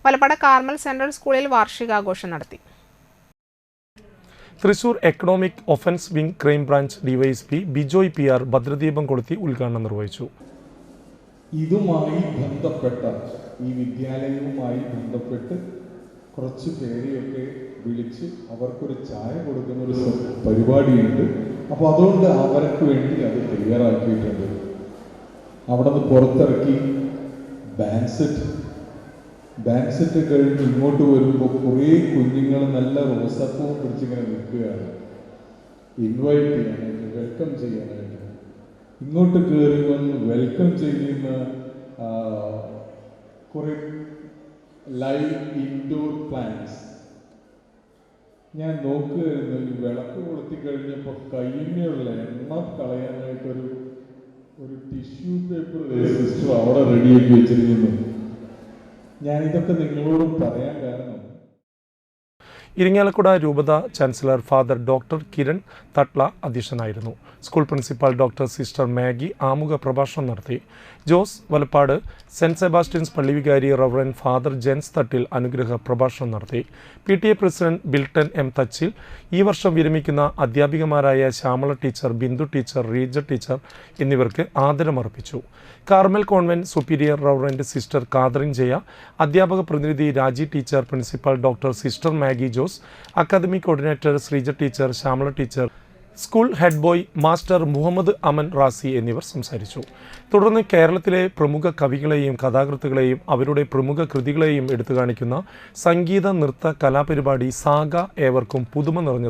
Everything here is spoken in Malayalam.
വലപ്പാട് കാർമൽ സെൻട്രൽ സ്കൂളിൽ വാർഷികാഘോഷം നടത്തി. Thrissur economic offence wing crime branch DYSP Bijoy PR ഭദ്രദീപം കൊളുത്തി ഉദ്ഘാടനം നിർവഹിച്ചു. ഇതുമായി ബന്ധപ്പെട്ട ഈ വിദ്യാലയവുമായി ബന്ധപ്പെട്ട് കുറച്ച് പേരെയൊക്കെ വിളിച്ച് അവർക്കൊരു ചായ കൊടുക്കുന്ന ഒരു പരിപാടിയുണ്ട്. അപ്പോൾ അതുകൊണ്ട് അവർക്ക് വേണ്ടി അത് തയ്യാറാക്കിയിട്ടുണ്ട്. അവിടെ നിന്ന് പുറത്തിറക്കി ബാൻഡ് സെറ്റ് കഴിഞ്ഞ് ഇങ്ങോട്ട് വരുമ്പോൾ കുറേ കുഞ്ഞുങ്ങൾ നല്ല റോസാപ്പൂവും പിടിച്ചിങ്ങനെ നിൽക്കുകയാണ്. ഇൻവൈറ്റ് ചെയ്യാനായിട്ട്, വെൽക്കം ചെയ്യാനായിട്ട്. ഇങ്ങോട്ട് കയറി വന്ന് വെൽക്കം ചെയ്യുന്ന കുറേ ലൈവ് ഇൻഡോർ പ്ലാന്റ്സ് ഞാൻ നോക്കുകയായിരുന്നു. ഈ വിളക്ക് കൊളുത്തി കഴിഞ്ഞപ്പോൾ കയ്യിലുള്ള എണ്ണ കളയാനായിട്ടൊരു ടിഷ്യൂ പേപ്പർ സിസ്റ്റർ അവിടെ റെഡിയാക്കി വെച്ചിരിക്കുന്നു. ഞാനിതൊക്കെ നിങ്ങളോട് പറയാൻ കാരണം ഇരിങ്ങാലക്കുട രൂപത ചാൻസലർ ഫാദർ ഡോക്ടർ കിരൺ തട്ട്ല അധ്യക്ഷനായിരുന്നു. School principal doctor sister Maggi ആമുഖ പ്രഭാഷണം നടത്തി. ജോസ് വലപ്പാട് സെന്റ് സെബാസ്റ്റ്യൻസ് പള്ളി വികാരി റവറൻ ഫാദർ ജെൻസ് തട്ടിൽ അനുഗ്രഹ പ്രഭാഷണം നടത്തി. PTA president Bilton M. Thachil ഈ വർഷം വിരമിക്കുന്ന അധ്യാപികമാരായ Shyamala teacher, Bindu teacher, Reeja teacher എന്നിവർക്ക് ആദരമർപ്പിച്ചു. Carmel convent superior reverend sister Catherine Jaya, അധ്യാപക പ്രതിനിധി Raji teacher, principal doctor sister Maggie Jose, academic coordinator Sreeja teacher, Shyamala teacher, school head boy master Muhammad Aman Razi എന്നിവർ സംസാരിച്ചു. തുടർന്ന് കേരളത്തിലെ പ്രമുഖ കവികളെയും കഥാകൃത്തുകളെയും അവരുടെ പ്രമുഖ കൃതികളെയും എടുത്തു കാണിക്കുന്ന സംഗീത നൃത്ത കലാപരിപാടി സാഗ ഏവർക്കും പുതുമ നിറഞ്ഞ